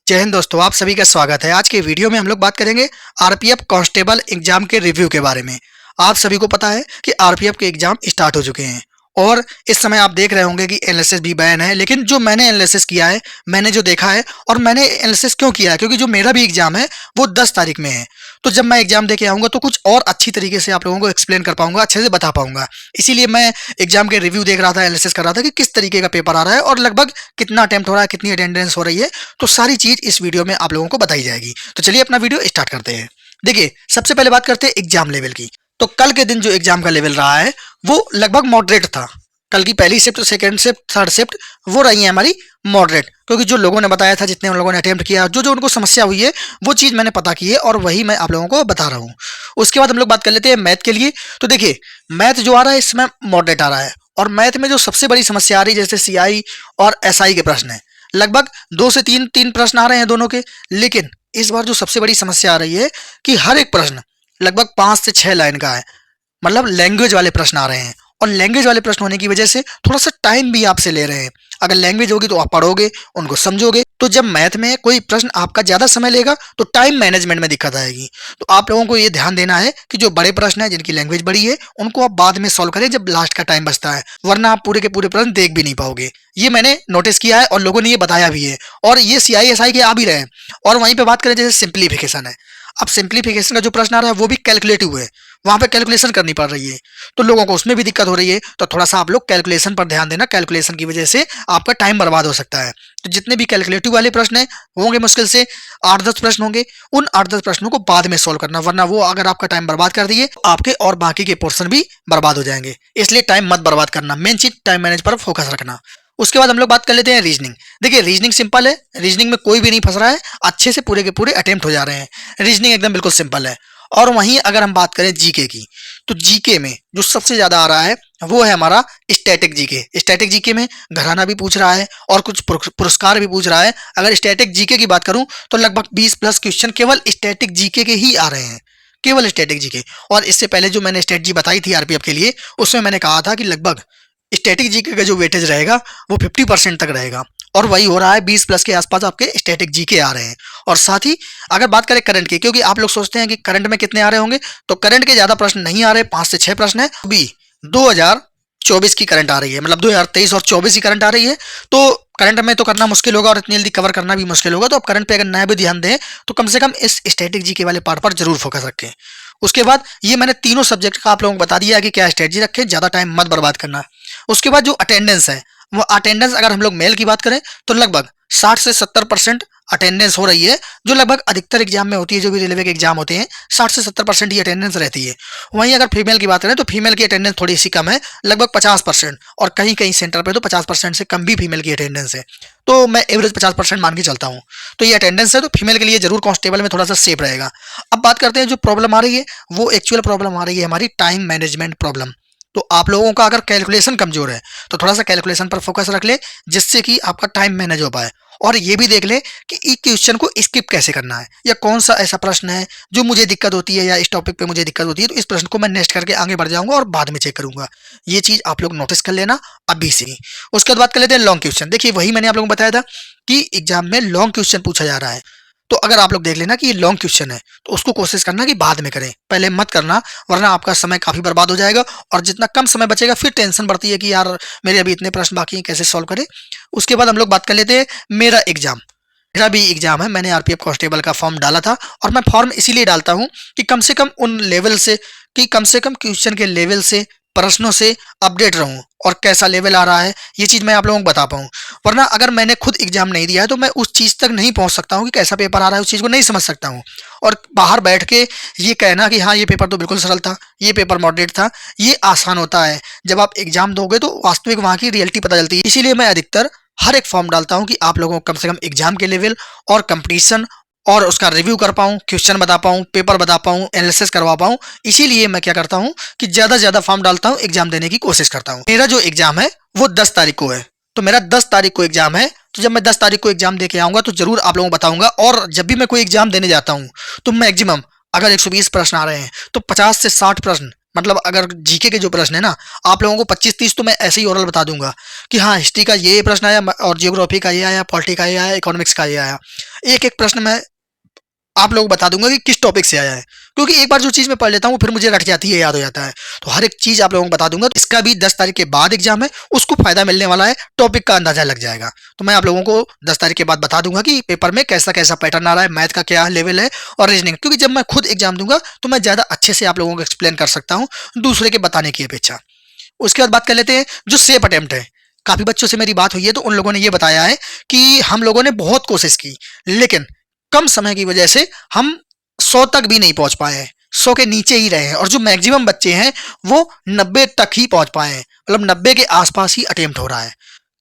जय हिंद दोस्तों, आप सभी का स्वागत है। आज के वीडियो में हम लोग बात करेंगे आरपीएफ कांस्टेबल एग्जाम के रिव्यू के बारे में। आप सभी को पता है कि आरपीएफ के एग्जाम स्टार्ट हो चुके हैं और इस समय आप देख रहे होंगे कि एनालिसिस भी बैन है। लेकिन जो मैंने एनालिसिस किया है, मैंने जो देखा है, और मैंने एनालिसिस क्यों किया है, क्योंकि जो मेरा भी एग्जाम है वो 10 तारीख में है। तो जब मैं एग्जाम दे के आऊँगा तो कुछ और अच्छी तरीके से आप लोगों को एक्सप्लेन कर पाऊँगा, अच्छे से बता पाऊँगा। इसीलिए मैं एग्जाम के रिव्यू देख रहा था, एनालिसिस कर रहा था कि किस तरीके का पेपर आ रहा है और लगभग कितना अटेम्प्ट हो रहा है, कितनी अटेंडेंस हो रही है। तो सारी चीज़ इस वीडियो में आप लोगों को बताई जाएगी। तो चलिए अपना वीडियो स्टार्ट करते हैं। देखिए, सबसे पहले बात करते हैं एग्जाम लेवल की। तो कल के दिन जो एग्जाम का लेवल रहा है वो लगभग मॉडरेट था। कल की पहली shift, second shift, third shift वो रही है हमारी मॉडरेट, क्योंकि जो लोगों ने बताया था, जितने उन लोगों ने अटेम्प्ट किया, जो जो उनको समस्या हुई है वो चीज़ मैंने पता की है और वही मैं आप लोगों को बता रहा हूँ। उसके बाद हम लोग बात कर लेते हैं मैथ के लिए। तो देखिए, मैथ जो आ रहा है इसमें मॉडरेट आ रहा है, और मैथ में जो सबसे बड़ी समस्या आ रही है, जैसे सीआई और एसआई के प्रश्न है, लगभग 2 से 3 प्रश्न आ रहे हैं दोनों के। लेकिन इस बार जो सबसे बड़ी समस्या आ रही है कि हर एक प्रश्न लगभग 5 से 6 लाइन का है, मतलब लैंग्वेज वाले प्रश्न आ रहे हैं। और लैंग्वेज वाले प्रश्न होने की वजह से थोड़ा सा टाइम भी आपसे ले रहे हैं। अगर लैंग्वेज होगी तो आप पढ़ोगे, उनको समझोगे। तो जब मैथ में कोई प्रश्न आपका ज़्यादा समय लेगा तो टाइम मैनेजमेंट में दिक्कत आएगी। तो आप लोगों को ये ध्यान देना है कि जो बड़े प्रश्न हैं, जिनकी लैंग्वेज बड़ी है, उनको आप बाद में सॉल्व करें जब लास्ट का टाइम बचता है, वरना आप पूरे के पूरे प्रश्न देख भी नहीं पाओगे। ये मैंने नोटिस किया है और लोगों ने ये बताया भी है, और ये CISI के आ भी रहे हैं। और वहीं पे बात करें, जैसे सिंप्लीफिकेशन है। अब सिंप्लीफिकेशन का जो प्रश्न आ रहा है वो भी कैलकुलेटिव है, वहाँ पे कैलकुलेशन करनी पड़ रही है, तो लोगों को उसमें भी दिक्कत हो रही है। तो थोड़ा सा आप लोग कैलकुलेशन पर ध्यान देना, कैलकुलेशन की वजह से आपका टाइम बर्बाद हो सकता है। तो जितने भी कैलकुलेटिव वाले प्रश्न हैं होंगे, मुश्किल से 8-10 प्रश्न होंगे, उन 8-10 प्रश्नों को बाद में सॉल्व करना, वरना वो अगर आपका टाइम बर्बाद कर दिए तो आपके और बाकी के पोर्शन भी बर्बाद हो जाएंगे। इसलिए टाइम मत बर्बाद करना, मेन चीज टाइम मैनेज पर फोकस रखना। उसके बाद हम लोग बात कर लेते हैं रीजनिंग। देखिए, रीजनिंग सिंपल है, रीजनिंग में कोई भी नहीं फंस रहा है, अच्छे से पूरे के पूरे अटेम्प्ट हो जा रहे हैं। रीजनिंग एकदम बिल्कुल सिंपल है। और वहीं अगर हम बात करें जीके की, तो जीके में जो सबसे ज्यादा आ रहा है वो है हमारा स्टैटिक जीके। स्टैटिक जीके में घराना भी पूछ रहा है और कुछ पुरस्कार भी पूछ रहा है। अगर स्टैटिक जीके की बात करूं तो लगभग 20 प्लस क्वेश्चन केवल स्टैटिक जीके के ही आ रहे हैं, केवल स्टैटिक जीके। और इससे पहले जो मैंने स्टैट जी बताई थी आरपीएफ के लिए, उसमें मैंने कहा था कि लगभग स्टैटिक जीके का जो वेटेज रहेगा वो 50% तक रहेगा, और वही हो रहा है। 20 प्लस के आसपास आपके स्टैटिक जीके आ रहे हैं। और साथ ही अगर बात करें करंट की, क्योंकि आप लोग सोचते हैं कि करंट में कितने आ रहे होंगे, तो करंट के ज्यादा प्रश्न नहीं आ रहे, 5 से 6 प्रश्न है। अभी 2024 की करंट आ रही है, मतलब 2023 और 24 की करंट आ रही है। तो करंट में तो करना मुश्किल होगा और इतनी जल्दी कवर करना भी मुश्किल होगा। तो आप करंट पे अगर नया भी ध्यान दें तो कम से कम इस स्टैटिक जीके वाले पार्ट पर जरूर फोकस रखें। उसके बाद ये मैंने तीनों सब्जेक्ट का आप लोगों को बता दिया कि क्या स्ट्रेटजी रखें, ज्यादा टाइम मत बर्बाद करना। उसके बाद जो अटेंडेंस है, वो अटेंडेंस अगर हम लोग मेल की बात करें तो लगभग 60 से 70% अटेंडेंस हो रही है, जो लगभग अधिकतर एग्जाम में होती है। जो भी रेलवे के एग्जाम होते हैं 60 से 70% ही अटेंडेंस रहती है। वहीं अगर फीमेल की बात करें तो फीमेल की अटेंडेंस थोड़ी सी कम है, लगभग 50%, और कहीं कहीं सेंटर पे तो 50% से कम भी फीमेल की अटेंडेंस है। तो मैं एवरेज 50% मान के चलता हूँ। तो ये अटेंडेंस है, तो फीमेल के लिए जरूर कांस्टेबल में थोड़ा सा सेफ रहेगा। अब बात करते हैं जो प्रॉब्लम आ रही है, वो एक्चुअल प्रॉब्लम आ रही है हमारी टाइम मैनेजमेंट प्रॉब्लम। तो आप लोगों का अगर कैलकुलेशन कमजोर है तो थोड़ा सा कैलकुलेशन पर फोकस रख ले, जिससे कि आपका टाइम मैनेज हो पाए। और ये भी देख ले कि इस क्वेश्चन को स्किप कैसे करना है, या कौन सा ऐसा प्रश्न है जो मुझे दिक्कत होती है, या इस टॉपिक पे मुझे दिक्कत होती है तो इस प्रश्न को मैं नेक्स्ट करके आगे बढ़ जाऊंगा और बाद में चेक करूंगा। ये चीज आप लोग नोटिस कर लेना अभी से ही। उसके बाद बात कर लेते हैं लॉन्ग क्वेश्चन। देखिए, वही मैंने आप लोगों को बताया था कि एग्जाम में लॉन्ग क्वेश्चन पूछा जा रहा है। तो अगर आप लोग देख लेना कि ये लॉन्ग क्वेश्चन है तो उसको कोशिश करना कि बाद में करें, पहले मत करना, वरना आपका समय काफी बर्बाद हो जाएगा। और जितना कम समय बचेगा फिर टेंशन बढ़ती है कि यार मेरे अभी इतने प्रश्न बाकी हैं, कैसे सॉल्व करें। उसके बाद हम लोग बात कर लेते हैं मेरा एग्जाम। मेरा भी एग्जाम है, मैंने आरपीएफ कांस्टेबल का फॉर्म डाला था, और मैं फॉर्म इसीलिए डालता हूँ कि कम से कम उन लेवल से, कि कम से कम क्वेश्चन के लेवल से, प्रश्नों से अपडेट रहूं, और कैसा लेवल आ रहा है ये चीज मैं आप लोगों को बता पाऊं। वरना अगर मैंने खुद एग्जाम नहीं दिया है तो मैं उस चीज तक नहीं पहुंच सकता हूं कि कैसा पेपर आ रहा है, उस चीज को नहीं समझ सकता हूं। और बाहर बैठ के ये कहना कि हाँ ये पेपर तो बिल्कुल सरल था, ये पेपर मॉडरेट था, ये आसान होता है। जब आप एग्जाम दोगे तो वास्तविक वहां की रियलिटी पता चलती है। इसीलिए मैं अधिकतर हर एक फॉर्म डालता हूं कि आप लोगों को कम से कम एग्जाम के लेवल और कंपटीशन और उसका रिव्यू कर पाऊं, क्वेश्चन बता पाऊं, पेपर बता पाऊं, एनालिसिस करवा पाऊं। इसीलिए मैं क्या करता हूं कि ज्यादा से ज्यादा फॉर्म डालता हूं, एग्जाम देने की कोशिश करता हूं। मेरा जो एग्जाम है वो 10 तारीख को है, तो मेरा 10 तारीख को एग्जाम है। तो जब मैं 10 तारीख को एग्जाम दे के आऊंगा तो जरूर आप लोगों को बताऊंगा। और जब भी मैं कोई एग्जाम देने जाता हूं तो मैक्सिमम अगर 120 प्रश्न आ रहे हैं तो 50 से 60 प्रश्न मतलब अगर जीके के जो प्रश्न है ना, आप लोगों को 25-30 तो मैं ऐसे ही ओरल बता दूंगा कि हाँ हिस्ट्री का ये प्रश्न आया और जियोग्राफी का ये आया, पॉलिटी का ये आया, इकोनॉमिक्स का ये आया। एक एक प्रश्न मैं आप लोगों को बता दूंगा कि किस टॉपिक से आया है, क्योंकि एक बार जो चीज मैं पढ़ लेता हूँ फिर मुझे रट जाती है, याद हो जाता है। तो हर एक चीज आप लोगों को बता दूंगा। इसका भी 10 तारीख के बाद एग्जाम है, उसको फायदा मिलने वाला है, टॉपिक का अंदाजा लग जाएगा। तो मैं आप लोगों को 10 तारीख के बाद बता दूंगा कि पेपर में कैसा कैसा पैटर्न आ रहा है, मैथ का क्या लेवल है और रीजनिंग, क्योंकि जब मैं खुद एग्जाम दूंगा तो मैं ज्यादा अच्छे से आप लोगों को एक्सप्लेन कर सकता हूँ दूसरे के बताने की अपेक्षा। उसके बाद बात कर लेते हैं जो सेफ अटेम्प्ट है। काफी बच्चों से मेरी बात हुई है तो उन लोगों ने ये बताया है कि हम लोगों ने बहुत कोशिश की, लेकिन कम समय की वजह से हम 100 तक भी नहीं पहुंच पाए हैं, 100 के नीचे ही रहे हैं। और जो मैक्सिमम बच्चे हैं वो 90 तक ही पहुंच पाए हैं, मतलब 90 के आसपास ही अटेम्प्ट हो रहा है।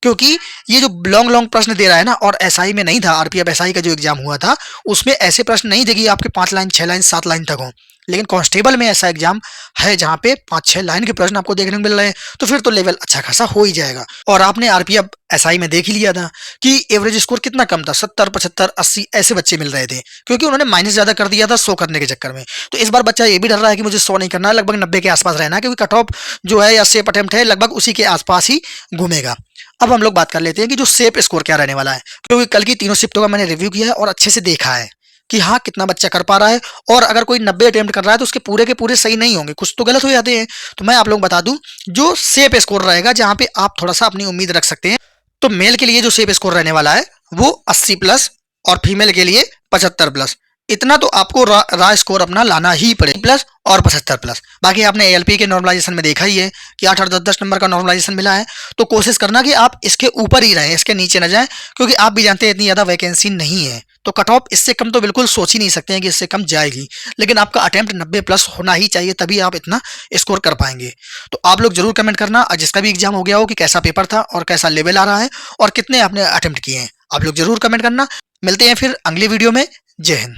क्योंकि ये जो लॉन्ग लॉन्ग प्रश्न दे रहा है ना, और एसआई में नहीं था, आरपीएफ एसआई का जो एग्जाम हुआ था उसमें ऐसे प्रश्न नहीं थे कि आपके 5 लाइन 6 लाइन 7 लाइन तक हो। लेकिन कांस्टेबल में ऐसा एग्जाम है जहां पे 5-6 लाइन के प्रश्न आपको देखने को मिल रहे हैं, तो फिर तो लेवल अच्छा खासा हो ही जाएगा। और आपने आरपीएफ एसआई में देख ही लिया था कि एवरेज स्कोर कितना कम था, 70 75 80 ऐसे बच्चे मिल रहे थे, क्योंकि उन्होंने माइनस ज्यादा कर दिया था 100 करने के चक्कर में। तो इस बार बच्चा ये भी डर रहा है कि मुझे 100 नहीं करना है, लगभग 90 के आसपास रहना है, क्योंकि कट ऑफ जो है या सेफ अटेम्प्ट है लगभग उसी के आसपास ही घूमेगा। अब हम लोग बात कर लेते हैं कि जो सेफ स्कोर क्या रहने वाला है, क्योंकि कल की तीनों शिफ्टों का मैंने रिव्यू किया है और अच्छे से देखा है कि हाँ कितना बच्चा कर पा रहा है। और अगर कोई 90 अटेम्प्ट कर रहा है तो उसके पूरे के पूरे सही नहीं होंगे, कुछ तो गलत हो जाते हैं। तो मैं आप लोग बता दूं जो सेफ स्कोर रहेगा, जहां पे आप थोड़ा सा अपनी उम्मीद रख सकते हैं। तो मेल के लिए जो सेफ स्कोर रहने वाला है वो 80+ और फीमेल के लिए 75+। इतना तो आपको रा स्कोर अपना लाना ही पड़े, प्लस और 75+। बाकी आपने एएलपी के नॉर्मलाइजेशन में देखा ही है कि 8 और 10 नंबर का नॉर्मलाइजेशन मिला है। तो कोशिश करना कि आप इसके ऊपर ही रहें, इसके नीचे न जाएं, क्योंकि आप भी जानते हैं इतनी ज्यादा वैकेंसी नहीं है। तो कट ऑफ इससे कम तो बिल्कुल सोच ही नहीं सकते हैं कि इससे कम जाएगी, लेकिन आपका अटेम्प्ट 90+ होना ही चाहिए, तभी आप इतना स्कोर कर पाएंगे। तो आप लोग जरूर कमेंट करना जिसका भी एग्जाम हो गया हो कि कैसा पेपर था और कैसा लेवल आ रहा है और कितने आपने अटेम्प्ट किए हैं। आप लोग जरूर कमेंट करना। मिलते हैं फिर अगली वीडियो में। जय हिंद।